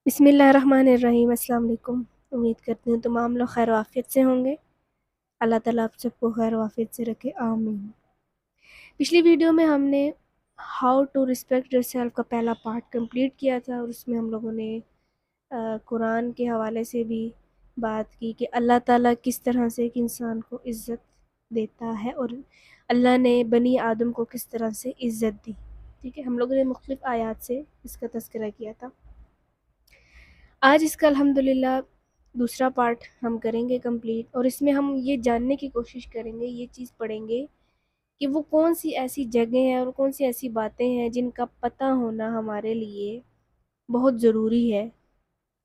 بسم اللہ الرحمن الرحیم۔ السلام علیکم۔ امید کرتی ہوں تمام لوگ خیر و عافیت سے ہوں گے۔ اللہ تعالیٰ آپ سب کو خیر و عافیت سے رکھے، آمین۔ پچھلی ویڈیو میں ہم نے how to respect yourself کا پہلا پارٹ کمپلیٹ کیا تھا، اور اس میں ہم لوگوں نے قرآن کے حوالے سے بھی بات کی کہ اللہ تعالیٰ کس طرح سے ایک انسان کو عزت دیتا ہے، اور اللہ نے بنی آدم کو کس طرح سے عزت دی۔ ٹھیک ہے، ہم لوگوں نے مختلف آیات سے اس کا تذکرہ کیا تھا۔ آج اس کا الحمدللہ دوسرا پارٹ ہم کریں گے کمپلیٹ، اور اس میں ہم یہ جاننے کی کوشش کریں گے، یہ چیز پڑھیں گے کہ وہ کون سی ایسی جگہیں ہیں اور کون سی ایسی باتیں ہیں جن کا پتہ ہونا ہمارے لیے بہت ضروری ہے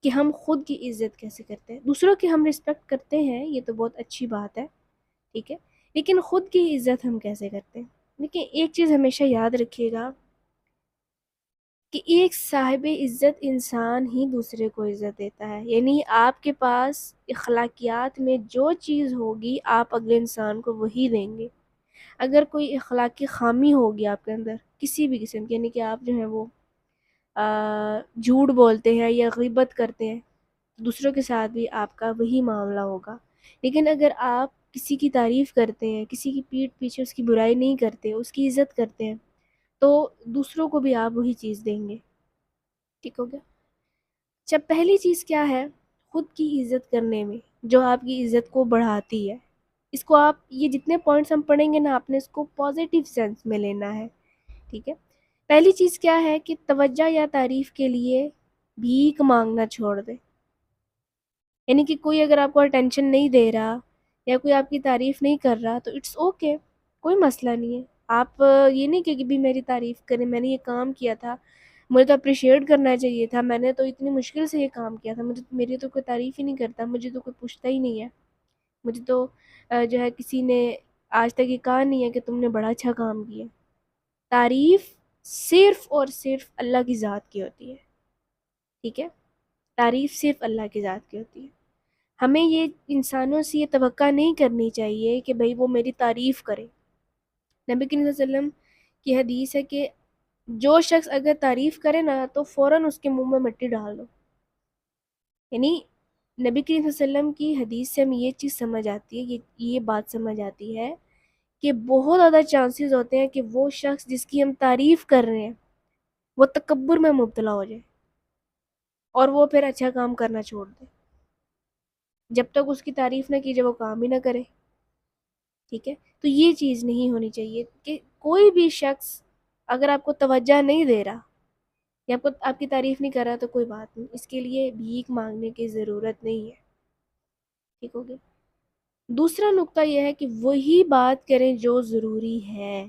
کہ ہم خود کی عزت کیسے کرتے ہیں۔ دوسروں کی ہم رسپیکٹ کرتے ہیں، یہ تو بہت اچھی بات ہے، ٹھیک ہے، لیکن خود کی عزت ہم کیسے کرتے ہیں؟ لیکن ایک چیز ہمیشہ یاد رکھیے گا کہ ایک صاحب عزت انسان ہی دوسرے کو عزت دیتا ہے، یعنی آپ کے پاس اخلاقیات میں جو چیز ہوگی آپ اگلے انسان کو وہی دیں گے۔ اگر کوئی اخلاقی خامی ہوگی آپ کے اندر کسی بھی قسم کی، یعنی کہ آپ جو ہیں وہ جھوٹ بولتے ہیں یا غیبت کرتے ہیں، دوسروں کے ساتھ بھی آپ کا وہی معاملہ ہوگا۔ لیکن اگر آپ کسی کی تعریف کرتے ہیں، کسی کی پیٹھ پیچھے اس کی برائی نہیں کرتے، اس کی عزت کرتے ہیں، تو دوسروں کو بھی آپ وہی چیز دیں گے۔ ٹھیک ہو گیا؟ جب پہلی چیز کیا ہے خود کی عزت کرنے میں جو آپ کی عزت کو بڑھاتی ہے، اس کو آپ یہ جتنے پوائنٹس ہم پڑھیں گے نا، آپ نے اس کو پازیٹیو سینس میں لینا ہے، ٹھیک ہے۔ پہلی چیز کیا ہے کہ توجہ یا تعریف کے لیے بھیک مانگنا چھوڑ دیں، یعنی کہ کوئی اگر آپ کو اٹینشن نہیں دے رہا یا کوئی آپ کی تعریف نہیں کر رہا تو اٹس اوکے، کوئی مسئلہ نہیں ہے۔ آپ یہ نہیں کہ بھی میری تعریف کریں، میں نے یہ کام کیا تھا، مجھے تو اپریشیٹ کرنا چاہیے تھا، میں نے تو اتنی مشکل سے یہ کام کیا تھا، میری تو کوئی تعریف ہی نہیں کرتا، مجھے تو کوئی پوچھتا ہی نہیں ہے، مجھے تو جو ہے کسی نے آج تک یہ کہا نہیں ہے کہ تم نے بڑا اچھا کام کیا۔ تعریف صرف اور صرف اللہ کی ذات کی ہوتی ہے، ٹھیک ہے، تعریف صرف اللہ کی ذات کی ہوتی ہے۔ ہمیں یہ انسانوں سے یہ توقع نہیں کرنی چاہیے کہ بھئی وہ میری تعریف کرے۔ نبی کریم صلی اللہ علیہ وسلم کی حدیث ہے کہ جو شخص اگر تعریف کرے نا تو فوراً اس کے منہ میں مٹی ڈال دو، یعنی نبی کریم صلی اللہ علیہ وسلم کی حدیث سے ہمیں یہ چیز سمجھ آتی ہے، یہ بات سمجھ آتی ہے کہ بہت زیادہ چانسز ہوتے ہیں کہ وہ شخص جس کی ہم تعریف کر رہے ہیں وہ تکبر میں مبتلا ہو جائے اور وہ پھر اچھا کام کرنا چھوڑ دے، جب تک اس کی تعریف نہ کی جائے وہ کام ہی نہ کرے، ٹھیک ہے۔ تو یہ چیز نہیں ہونی چاہیے کہ کوئی بھی شخص اگر آپ کو توجہ نہیں دے رہا یا آپ کی تعریف نہیں کر رہا تو کوئی بات نہیں، اس کے لیے بھیک مانگنے کی ضرورت نہیں ہے، ٹھیک ہو گیا۔ دوسرا نقطہ یہ ہے کہ وہی بات کریں جو ضروری ہے۔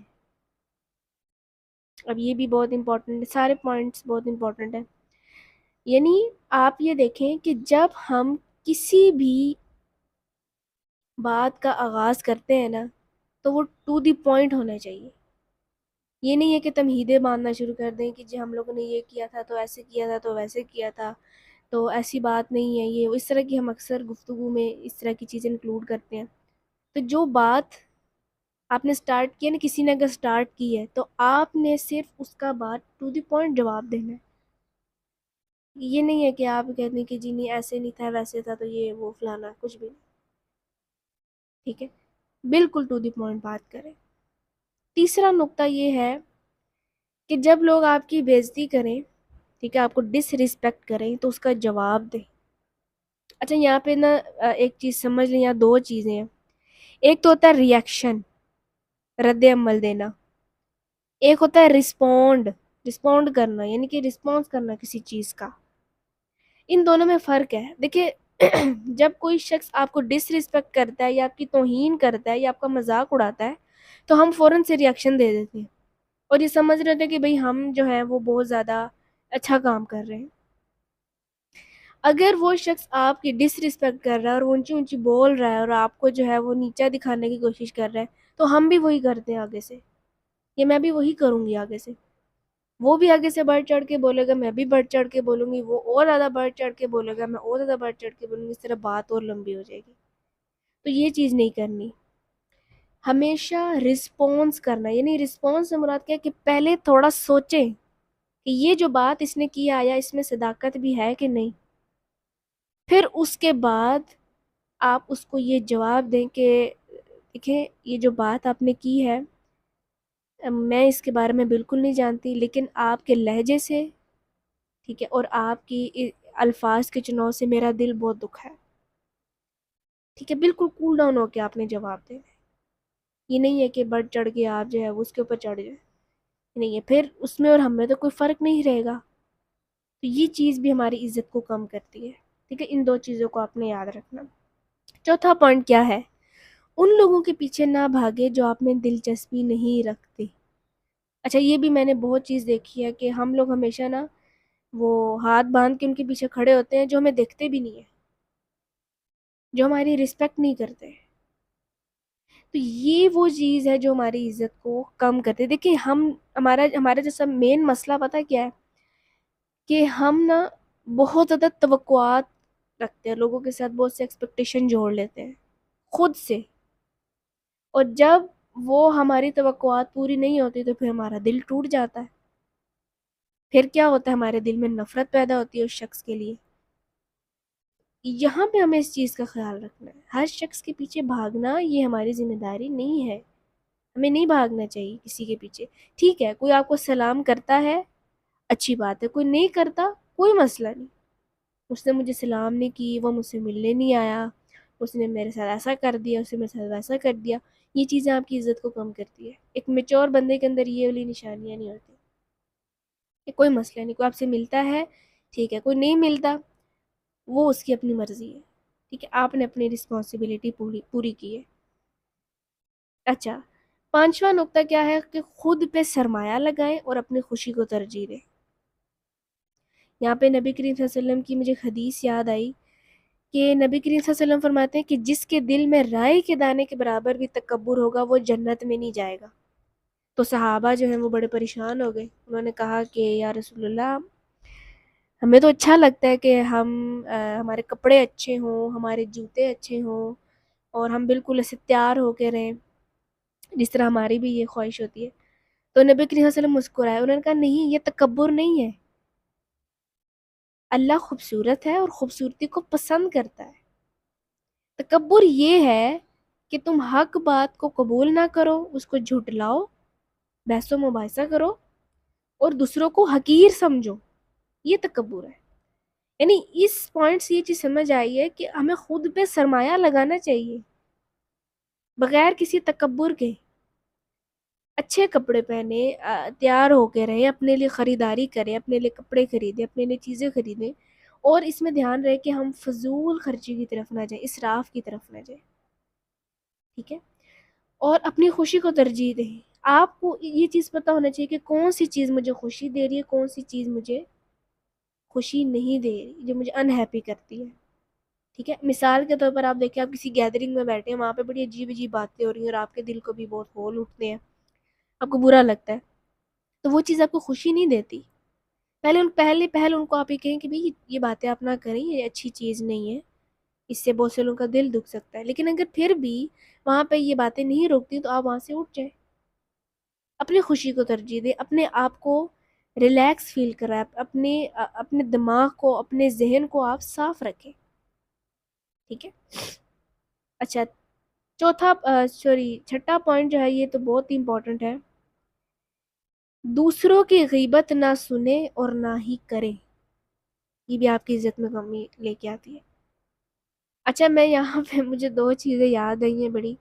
اب یہ بھی بہت امپورٹنٹ ہے، سارے پوائنٹس بہت امپورٹنٹ ہیں، یعنی آپ یہ دیکھیں کہ جب ہم کسی بھی بات کا آغاز کرتے ہیں نا تو وہ ٹو دی پوائنٹ ہونا چاہیے۔ یہ نہیں ہے کہ تمہیدیں باندھنا شروع کر دیں کہ جی ہم لوگوں نے یہ کیا تھا تو ایسے کیا تھا تو ویسے کیا تھا، تو ایسی بات نہیں ہے، یہ اس طرح کی ہم اکثر گفتگو میں اس طرح کی چیزیں انکلوڈ کرتے ہیں۔ تو جو بات آپ نے سٹارٹ کی ہے نا، کسی نے اگر سٹارٹ کی ہے تو آپ نے صرف اس کا بات ٹو دی پوائنٹ جواب دینا ہے۔ یہ نہیں ہے کہ آپ کہتے ہیں کہ جی نہیں ایسے نہیں تھا ویسے تھا تو یہ وہ فلانا، کچھ بھی نہیں، ٹھیک ہے، بالکل ٹو دی پوائنٹ بات کریں۔ تیسرا نقطہ یہ ہے کہ جب لوگ آپ کی بے عزتی کریں، ٹھیک ہے، آپ کو ڈس ریسپیکٹ کریں تو اس کا جواب دیں۔ اچھا یہاں پہ نا ایک چیز سمجھ لیں، یہاں دو چیزیں ہیں، ایک تو ہوتا ہے ری ایکشن، رد عمل دینا، ایک ہوتا ہے رسپونڈ کرنا، یعنی کہ رسپانس کرنا کسی چیز کا۔ ان دونوں میں فرق ہے۔ دیکھیں جب کوئی شخص آپ کو ڈس ریسپیکٹ کرتا ہے یا آپ کی توہین کرتا ہے یا آپ کا مذاق اڑاتا ہے تو ہم فوراً سے ری ایکشن دے دیتے ہیں اور یہ سمجھ رہے ہوتے ہیں کہ بھئی ہم جو ہے وہ بہت زیادہ اچھا کام کر رہے ہیں۔ اگر وہ شخص آپ کی ڈس ریسپیکٹ کر رہا ہے اور وہ اونچی اونچی بول رہا ہے اور آپ کو جو ہے وہ نیچا دکھانے کی کوشش کر رہا ہے تو ہم بھی وہی کرتے ہیں آگے سے، یہ میں بھی وہی کروں گی آگے سے۔ وہ بھی آگے سے بڑھ چڑھ کے بولے گا، میں بھی بڑھ چڑھ کے بولوں گی، وہ اور زیادہ بڑھ چڑھ کے بولے گا، میں اور زیادہ بڑھ چڑھ کے بولوں گی، اس طرح بات اور لمبی ہو جائے گی۔ تو یہ چیز نہیں کرنی، ہمیشہ رسپونس کرنا، یعنی رسپونس سے مراد کیا ہے کہ پہلے تھوڑا سوچیں کہ یہ جو بات اس نے کی آیا اس میں صداقت بھی ہے کہ نہیں. پھر اس کے بعد آپ اس کو یہ جواب دیں کہ دیکھیں یہ جو بات آپ نے کی ہے میں اس کے بارے میں بالکل نہیں جانتی، لیکن آپ کے لہجے سے ٹھیک ہے اور آپ کی الفاظ کے چناؤ سے میرا دل بہت دکھا ہے. ٹھیک ہے، بالکل کول ڈاؤن ہو کے آپ نے جواب دینا ہے. یہ نہیں ہے کہ بڑھ چڑھ کے آپ جو ہے وہ اس کے اوپر چڑھ جائے، نہیں ہے. پھر اس میں اور ہم میں تو کوئی فرق نہیں رہے گا. تو یہ چیز بھی ہماری عزت کو کم کرتی ہے. ٹھیک ہے، ان دو چیزوں کو آپ نے یاد رکھنا. چوتھا پوائنٹ کیا ہے؟ ان لوگوں کے پیچھے نہ بھاگے جو آپ میں دلچسپی نہیں رکھتے. اچھا، یہ بھی میں نے بہت چیز دیکھی ہے کہ ہم لوگ ہمیشہ نا وہ ہاتھ باندھ کے ان کے پیچھے کھڑے ہوتے ہیں جو ہمیں دیکھتے بھی نہیں ہیں، جو ہماری رسپیکٹ نہیں کرتے. تو یہ وہ چیز ہے جو ہماری عزت کو کم کرتے. دیکھیں ہمارا جو سب مین مسئلہ پتہ کیا ہے کہ ہم نا بہت زیادہ توقعات رکھتے ہیں، لوگوں کے ساتھ بہت سے ایکسپیکٹیشن جوڑ لیتے ہیں خود سے، اور جب وہ ہماری توقعات پوری نہیں ہوتی تو پھر ہمارا دل ٹوٹ جاتا ہے. پھر کیا ہوتا ہے، ہمارے دل میں نفرت پیدا ہوتی ہے اس شخص کے لیے. یہاں پہ ہمیں اس چیز کا خیال رکھنا ہے. ہر شخص کے پیچھے بھاگنا یہ ہماری ذمہ داری نہیں ہے. ہمیں نہیں بھاگنا چاہیے کسی کے پیچھے. ٹھیک ہے، کوئی آپ کو سلام کرتا ہے اچھی بات ہے، کوئی نہیں کرتا کوئی مسئلہ نہیں. اس نے مجھے سلام نہیں کی، وہ مجھ سے ملنے نہیں آیا، اس نے میرے ساتھ ایسا کر دیا، اس نے میرے ساتھ ویسا کر دیا، یہ چیزیں آپ کی عزت کو کم کرتی ہے. ایک میچور بندے کے اندر یہ والی نشانیاں نہیں ہوتی کہ کوئی مسئلہ نہیں، کوئی آپ سے ملتا ہے ٹھیک ہے، کوئی نہیں ملتا وہ اس کی اپنی مرضی ہے. ٹھیک ہے، آپ نے اپنی رسپانسبلٹی پوری کی ہے. اچھا، پانچواں نقطہ کیا ہے کہ خود پہ سرمایہ لگائیں اور اپنی خوشی کو ترجیح دیں. یہاں پہ نبی کریم صلی اللہ علیہ وسلم کی مجھے حدیث یاد آئی کہ نبی کریم صلی اللہ علیہ وسلم فرماتے ہیں کہ جس کے دل میں رائی کے دانے کے برابر بھی تکبر ہوگا وہ جنت میں نہیں جائے گا. تو صحابہ جو ہیں وہ بڑے پریشان ہو گئے. انہوں نے کہا کہ یا رسول اللہ، ہمیں تو اچھا لگتا ہے کہ ہمارے کپڑے اچھے ہوں، ہمارے جوتے اچھے ہوں، اور ہم بالکل ایسے تیار ہو کے رہیں جس طرح ہماری بھی یہ خواہش ہوتی ہے. تو نبی کریم صلی اللہ علیہ وسلم مسکرائے، انہوں نے کہا نہیں، یہ تکبر نہیں ہے. اللہ خوبصورت ہے اور خوبصورتی کو پسند کرتا ہے. تکبر یہ ہے کہ تم حق بات کو قبول نہ کرو، اس کو جھٹلاؤ، بحث و مباحثہ کرو اور دوسروں کو حقیر سمجھو. یہ تکبر ہے. یعنی اس پوائنٹ سے یہ چیز سمجھ آئی ہے کہ ہمیں خود پہ سرمایہ لگانا چاہیے بغیر کسی تکبر کے. اچھے کپڑے پہنے، تیار ہو کے رہیں، اپنے لیے خریداری کریں، اپنے لیے کپڑے خریدیں، اپنے لیے چیزیں خریدیں، اور اس میں دھیان رہے کہ ہم فضول خرچی کی طرف نہ جائیں، اسراف کی طرف نہ جائیں. ٹھیک ہے، اور اپنی خوشی کو ترجیح دیں. آپ کو یہ چیز پتہ ہونا چاہیے کہ کون سی چیز مجھے خوشی دے رہی ہے، کون سی چیز مجھے خوشی نہیں دے رہی، جو مجھے انہیپی کرتی ہے. ٹھیک ہے، مثال کے طور پر آپ دیکھیں، آپ کسی گیدرنگ میں بیٹھے ہیں، وہاں پہ بڑی عجیب عجیب باتیں ہو رہی ہیں اور آپ کے دل کو بھی بہت ہول اٹھتے ہیں، آپ کو برا لگتا ہے، تو وہ چیز آپ کو خوشی نہیں دیتی. پہل ان کو آپ یہ کہیں کہ بھئی یہ باتیں آپ نہ کریں، یہ اچھی چیز نہیں ہے، اس سے بہت سے لوگوں کا دل دکھ سکتا ہے. لیکن اگر پھر بھی وہاں پہ یہ باتیں نہیں روکتی تو آپ وہاں سے اٹھ جائیں. اپنی خوشی کو ترجیح دیں، اپنے آپ کو ریلیکس فیل کرائیں، اپنے دماغ کو، اپنے ذہن کو آپ صاف رکھیں. ٹھیک ہے. اچھا، چھٹا پوائنٹ جو ہے یہ تو بہت امپورٹنٹ ہے. دوسروں کی غیبت نہ سنیں اور نہ ہی کریں. یہ بھی آپ کی عزت میں کمی لے کے آتی ہے. اچھا، میں یہاں پہ مجھے دو چیزیں یاد آئی ہیں بڑی.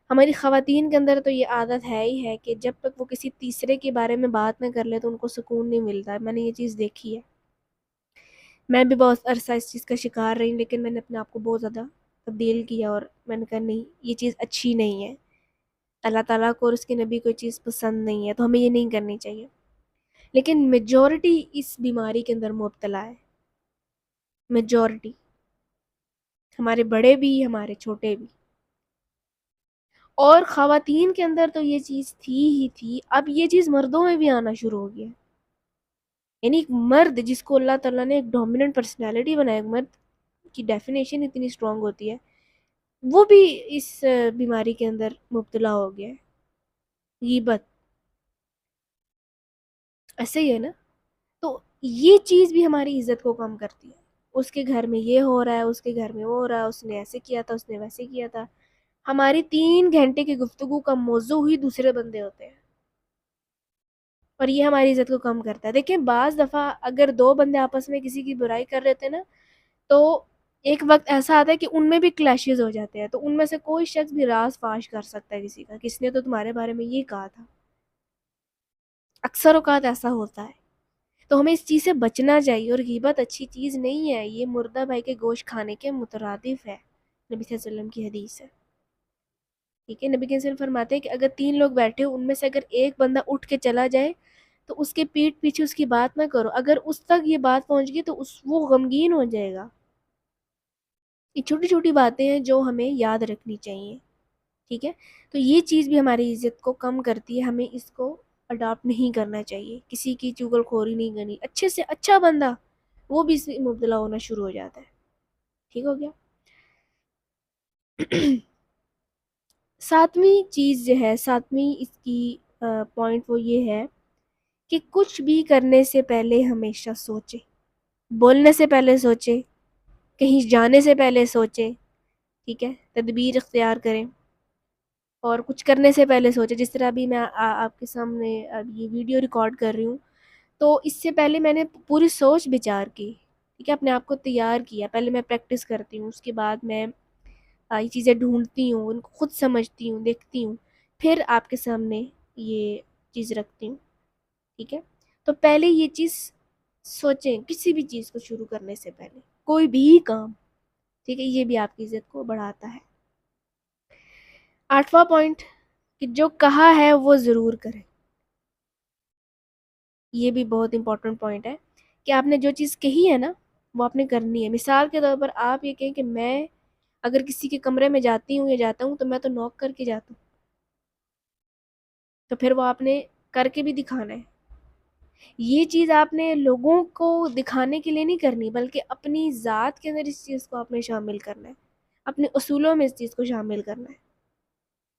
ہماری خواتین کے اندر تو یہ عادت ہے ہی ہے کہ جب تک وہ کسی تیسرے کے بارے میں بات نہ کر لے تو ان کو سکون نہیں ملتا. میں نے یہ چیز دیکھی ہے، میں بھی بہت عرصہ اس چیز کا شکار رہی، لیکن میں نے اپنے آپ کو بہت زیادہ تبدیل کیا اور میں نے کہا نہیں، یہ چیز اچھی نہیں ہے. اللہ تعالیٰ کو اور اس کے نبی کو یہ چیز پسند نہیں ہے، تو ہمیں یہ نہیں کرنی چاہیے. لیکن میجورٹی اس بیماری کے اندر مبتلا ہے. میجورٹی، ہمارے بڑے بھی، ہمارے چھوٹے بھی. اور خواتین کے اندر تو یہ چیز تھی ہی تھی، اب یہ چیز مردوں میں بھی آنا شروع ہو گیا. یعنی ایک مرد جس کو اللہ تعالیٰ نے ایک ڈومیننٹ پرسنالٹی بنایا، ایک مرد کی ڈیفینیشن اتنی اسٹرانگ ہوتی ہے، وہ بھی اس بیماری کے اندر مبتلا ہو گیا ہے. غیبت ایسے ہی ہے نا. یہ چیز بھی ہماری عزت کو کم کرتی ہے. اس کے گھر میں یہ ہو رہا ہے، اس کے گھر میں وہ ہو رہا ہے، اس نے ایسے کیا تھا، اس نے ویسے کیا تھا. ہماری 3 گھنٹے کی گفتگو کا موضوع ہی دوسرے بندے ہوتے ہیں، اور یہ ہماری عزت کو کم کرتا ہے. دیکھیں بعض دفعہ اگر 2 بندے آپس میں کسی کی برائی کر رہے تھے نا، تو ایک وقت ایسا آتا ہے کہ ان میں بھی کلیشز ہو جاتے ہیں، تو ان میں سے کوئی شخص بھی راز فاش کر سکتا ہے کسی کا، کس نے تو تمہارے بارے میں یہ کہا تھا. اکثر اوقات ایسا ہوتا ہے. تو ہمیں اس چیز سے بچنا چاہیے، اور غیبت اچھی چیز نہیں ہے. یہ مردہ بھائی کے گوشت کھانے کے مترادف ہے، نبی صلی اللہ علیہ وسلم کی حدیث ہے. ٹھیک ہے، نبی کے وسلم فرماتے ہیں کہ اگر 3 لوگ بیٹھے ان میں سے اگر ایک بندہ اٹھ کے چلا جائے تو اس کے پیٹھ پیچھے اس کی بات نہ کرو. اگر اس تک یہ بات پہنچ گئی تو وہ غمگین ہو جائے گا. یہ چھوٹی چھوٹی باتیں ہیں جو ہمیں یاد رکھنی چاہیے. ٹھیک ہے، تو یہ چیز بھی ہماری عزت کو کم کرتی ہے. ہمیں اس کو اڈاپٹ نہیں کرنا چاہیے. کسی کی چگل خوری نہیں کرنی. اچھے سے اچھا بندہ وہ بھی اس میں مبتلا ہونا شروع ہو جاتا ہے. ٹھیک ہو گیا. ساتویں چیز جو ہے، ساتویں اس کی پوائنٹ وہ یہ ہے کہ کچھ بھی کرنے سے پہلے ہمیشہ سوچے. بولنے سے پہلے سوچے، کہیں جانے سے پہلے سوچے. ٹھیک ہے، تدبیر اختیار کریں. اور کچھ کرنے سے پہلے سوچے. جس طرح ابھی میں آپ کے سامنے اب یہ ویڈیو ریکارڈ کر رہی ہوں، تو اس سے پہلے میں نے پوری سوچ بچار کی. ٹھیک ہے، اپنے آپ کو تیار کیا. پہلے میں پریکٹس کرتی ہوں، اس کے بعد میں یہ چیزیں ڈھونڈتی ہوں، ان کو خود سمجھتی ہوں، دیکھتی ہوں، پھر آپ کے سامنے یہ چیز رکھتی ہوں. ٹھیک ہے، تو پہلے یہ چیز سوچیں کسی بھی چیز کو شروع کرنے سے پہلے، کوئی بھی کام. ٹھیک ہے، یہ بھی آپ کی عزت کو بڑھاتا ہے. 8واں پوائنٹ کہ جو کہا ہے وہ ضرور کرے. یہ بھی بہت امپورٹنٹ پوائنٹ ہے کہ آپ نے جو چیز کہی ہے نا وہ آپ نے کرنی ہے. مثال کے طور پر آپ یہ کہیں کہ میں اگر کسی کے کمرے میں جاتی ہوں یا جاتا ہوں تو میں تو نوک کر کے جاتا ہوں، تو پھر وہ آپ نے کر کے بھی دکھانا ہے. یہ چیز آپ نے لوگوں کو دکھانے کے لیے نہیں کرنی، بلکہ اپنی ذات کے اندر اس چیز کو آپ نے شامل کرنا ہے، اپنے اصولوں میں اس چیز کو شامل کرنا ہے.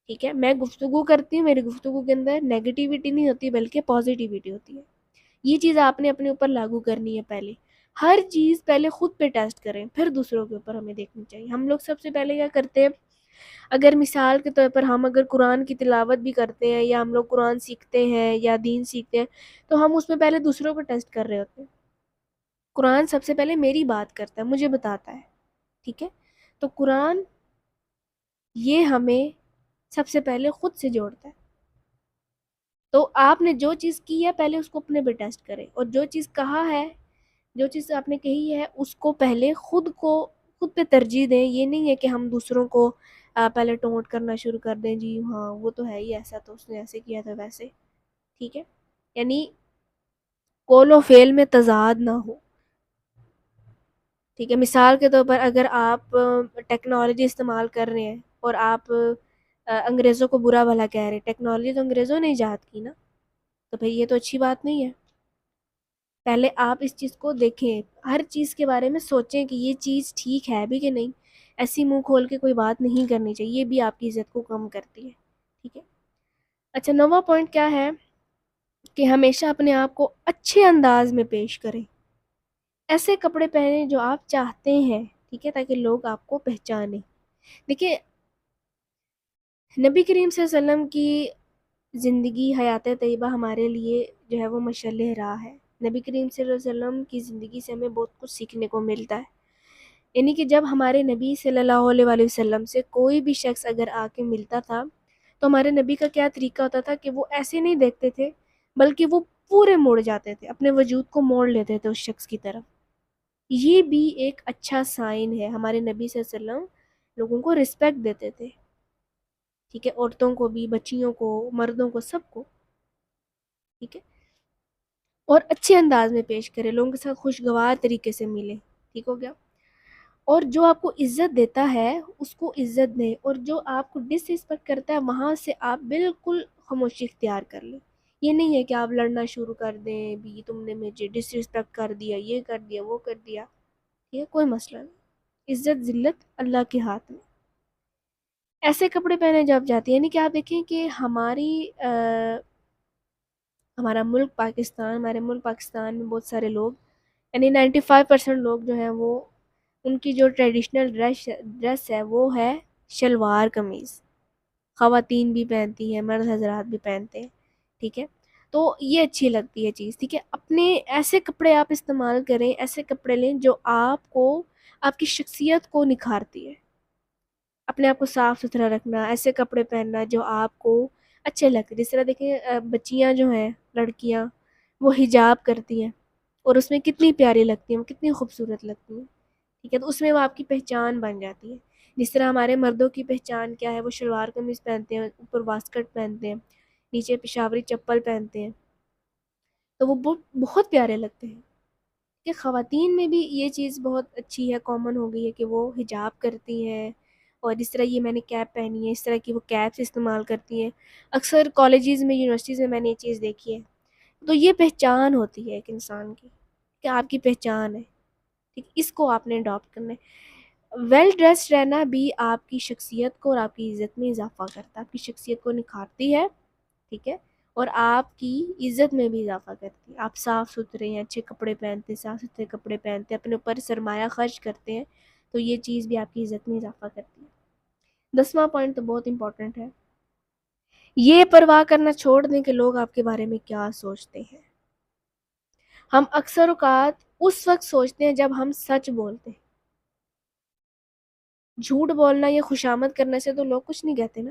ٹھیک ہے، میں گفتگو کرتی ہوں، میری گفتگو کے اندر نیگیٹیوٹی نہیں ہوتی بلکہ پازیٹیوٹی ہوتی ہے. یہ چیز آپ نے اپنے اوپر لاگو کرنی ہے. پہلے ہر چیز پہلے خود پہ ٹیسٹ کریں، پھر دوسروں کے اوپر ہمیں دیکھنی چاہیے. ہم لوگ سب سے پہلے کیا کرتے ہیں، اگر مثال کے طور پر ہم اگر قرآن کی تلاوت بھی کرتے ہیں یا ہم لوگ قرآن سیکھتے ہیں یا دین سیکھتے ہیں، تو ہم اس میں پہلے دوسروں کو ٹیسٹ کر رہے ہوتے ہیں. قرآن سب سے پہلے میری بات کرتا ہے، مجھے بتاتا ہے. ٹھیک ہے، تو قرآن یہ ہمیں سب سے پہلے خود سے جوڑتا ہے. تو آپ نے جو چیز کی ہے پہلے اس کو اپنے پہ ٹیسٹ کریں، اور جو چیز کہا ہے، جو چیز آپ نے کہی ہے اس کو پہلے خود پہ ترجیح دیں. یہ نہیں ہے کہ ہم دوسروں کو پہلے ٹونٹ کرنا شروع کر دیں، جی ہاں وہ تو ہے ہی ایسا، تو اس نے ایسے کیا تھا ویسے. ٹھیک ہے، یعنی قول و فعل میں تضاد نہ ہو. ٹھیک ہے، مثال کے طور پر اگر آپ ٹیکنالوجی استعمال کر رہے ہیں اور آپ انگریزوں کو برا بھلا کہہ رہے ہیں. ٹیکنالوجی تو انگریزوں نے ایجاد کی نا، تو بھئی یہ تو اچھی بات نہیں ہے. پہلے آپ اس چیز کو دیکھیں، ہر چیز کے بارے میں سوچیں کہ یہ چیز ٹھیک ہے بھی کہ نہیں. ایسی منہ کھول کے کوئی بات نہیں کرنی چاہیے. یہ بھی آپ کی عزت کو کم کرتی ہے. ٹھیک ہے، اچھا 9واں پوائنٹ کیا ہے کہ ہمیشہ اپنے آپ کو اچھے انداز میں پیش کریں. ایسے کپڑے پہنیں جو آپ چاہتے ہیں. ٹھیک ہے، تاکہ لوگ آپ کو پہچانیں. دیکھیں نبی کریم صلی اللہ علیہ وسلم کی زندگی، حیات طیبہ ہمارے لیے جو ہے وہ مشعل راہ ہے. نبی کریم صلی اللہ علیہ وسلم کی زندگی سے ہمیں بہت کچھ سیکھنے کو ملتا ہے. یعنی کہ جب ہمارے نبی صلی اللہ علیہ وآلہ وسلم سے کوئی بھی شخص اگر آ کے ملتا تھا تو ہمارے نبی کا کیا طریقہ ہوتا تھا کہ وہ ایسے نہیں دیکھتے تھے، بلکہ وہ پورے موڑ جاتے تھے، اپنے وجود کو موڑ لیتے تھے اس شخص کی طرف. یہ بھی ایک اچھا سائن ہے. ہمارے نبی صلی اللہ علیہ وسلم لوگوں کو رسپیکٹ دیتے تھے. ٹھیک ہے، عورتوں کو بھی، بچیوں کو، مردوں کو، سب کو. ٹھیک ہے، اور اچھے انداز میں پیش کرے، لوگوں کے ساتھ خوشگوار طریقے سے ملے. ٹھیک ہو گیا. اور جو آپ کو عزت دیتا ہے اس کو عزت دیں، اور جو آپ کو ڈس رسپیکٹ کرتا ہے وہاں سے آپ بالکل خاموشی اختیار کر لیں. یہ نہیں ہے کہ آپ لڑنا شروع کر دیں، بھی تم نے مجھے ڈس رسپیکٹ کر دیا، یہ کر دیا، وہ کر دیا. یہ کوئی مسئلہ نہیں. عزت ذلت اللہ کے ہاتھ میں. ایسے کپڑے پہنے جب جاتے ہیں، یعنی کہ آپ دیکھیں کہ ہماری ہمارے ملک پاکستان میں بہت سارے لوگ، یعنی 95% لوگ جو ہیں وہ، ان کی جو ٹریڈیشنل ڈریس ہے وہ ہے شلوار قمیض. خواتین بھی پہنتی ہیں، مرد حضرات بھی پہنتے ہیں، ٹھیک ہے. تو یہ اچھی لگتی ہے چیز، ٹھیک ہے. اپنے ایسے کپڑے آپ استعمال کریں، ایسے کپڑے لیں جو آپ کو، آپ کی شخصیت کو نکھارتی ہے. اپنے آپ کو صاف ستھرا رکھنا، ایسے کپڑے پہننا جو آپ کو اچھے لگتے. جس طرح دیکھیں بچیاں جو ہیں، لڑکیاں، وہ حجاب کرتی ہیں اور اس میں کتنی پیاری لگتی ہیں، وہ کتنی خوبصورت لگتی ہیں، ٹھیک ہے. تو اس میں وہ آپ کی پہچان بن جاتی ہے. جس طرح ہمارے مردوں کی پہچان کیا ہے، وہ شلوار قمیض پہنتے ہیں، اوپر واسکٹ پہنتے ہیں، نیچے پشاوری چپل پہنتے ہیں، تو وہ بہت پیارے لگتے ہیں. کہ خواتین میں بھی یہ چیز بہت اچھی ہے، کامن ہو گئی ہے کہ وہ حجاب کرتی ہیں. اور جس طرح یہ میں نے کیپ پہنی ہے، اس طرح کی وہ کیپس استعمال کرتی ہیں. اکثر کالجز میں، یونیورسٹیز میں نے یہ چیز دیکھی ہے. تو یہ پہچان ہوتی ہے ایک انسان کی، کہ آپ کی پہچان ہے، ٹھیک. اس کو آپ نے اڈاپٹ کرنا ہے. ویل ڈریسڈ رہنا بھی آپ کی شخصیت کو اور آپ کی عزت میں اضافہ کرتا ہے، آپ کی شخصیت کو نکھارتی ہے، ٹھیک ہے. اور آپ کی عزت میں بھی اضافہ کرتی ہے. آپ صاف ستھرے ہیں، اچھے کپڑے پہنتے ہیں، صاف ستھرے کپڑے پہنتے ہیں، اپنے اوپر سرمایہ خرچ کرتے ہیں، تو یہ چیز بھی آپ کی عزت میں اضافہ کرتی ہے. 10واں پوائنٹ تو بہت امپورٹنٹ ہے، یہ پرواہ کرنا چھوڑ دیں کہ لوگ آپ کے بارے میں کیا سوچتے ہیں. ہم اکثر اوقات اس وقت سوچتے ہیں جب ہم سچ بولتے ہیں. جھوٹ بولنا یا خوشامد کرنے سے تو لوگ کچھ نہیں کہتے نا،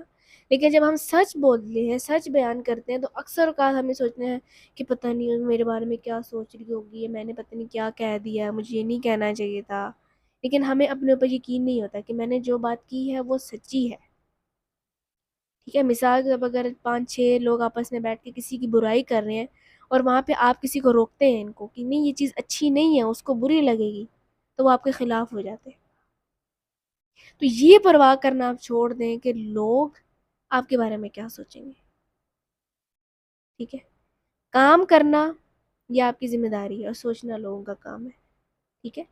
لیکن جب ہم سچ بولتے ہیں، سچ بیان کرتے ہیں، تو اکثر اوقات ہمیں سوچتے ہیں کہ پتہ نہیں میرے بارے میں کیا سوچ رہی ہوگی، میں نے پتہ نہیں کیا کہہ دیا، مجھے یہ نہیں کہنا چاہیے تھا. لیکن ہمیں اپنے اوپر یقین نہیں ہوتا کہ میں نے جو بات کی ہے وہ سچی ہے، ٹھیک ہے. مثال جب اگر 5-6 لوگ آپس میں بیٹھ کے کسی کی برائی کر رہے ہیں اور وہاں پہ آپ کسی کو روکتے ہیں ان کو کہ نہیں یہ چیز اچھی نہیں ہے، اس کو بری لگے گی، تو وہ آپ کے خلاف ہو جاتے ہیں. تو یہ پرواہ کرنا آپ چھوڑ دیں کہ لوگ آپ کے بارے میں کیا سوچیں گے، ٹھیک ہے. کام کرنا یہ آپ کی ذمہ داری ہے اور سوچنا لوگوں کا کام ہے، ٹھیک ہے.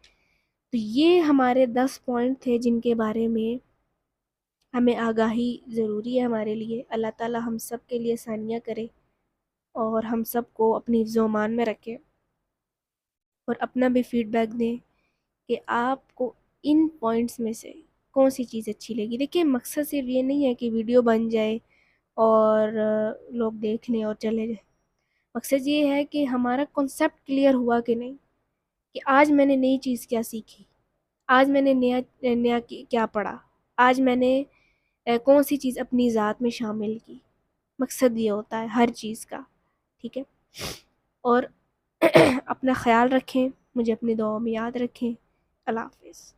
تو یہ ہمارے 10 پوائنٹ تھے جن کے بارے میں ہمیں آگاہی ضروری ہے ہمارے لیے. اللہ تعالیٰ ہم سب کے لیے آسانیاں کرے اور ہم سب کو اپنی حفظ و امان میں رکھے، اور اپنا بھی فیڈ بیک دیں کہ آپ کو ان پوائنٹس میں سے کون سی چیز اچھی لگی. دیکھیں مقصد صرف یہ نہیں ہے کہ ویڈیو بن جائے اور لوگ دیکھ لیں اور چلے جائیں. مقصد یہ ہے کہ ہمارا کنسیپٹ کلیئر ہوا کہ نہیں، کہ آج میں نے نئی چیز کیا سیکھی، آج میں نے نیا کیا پڑھا، آج میں نے کون سی چیز اپنی ذات میں شامل کی. مقصد یہ ہوتا ہے ہر چیز کا، ٹھیک ہے. اور اپنا خیال رکھیں، مجھے اپنی دعاؤں میں یاد رکھیں. اللہ حافظ.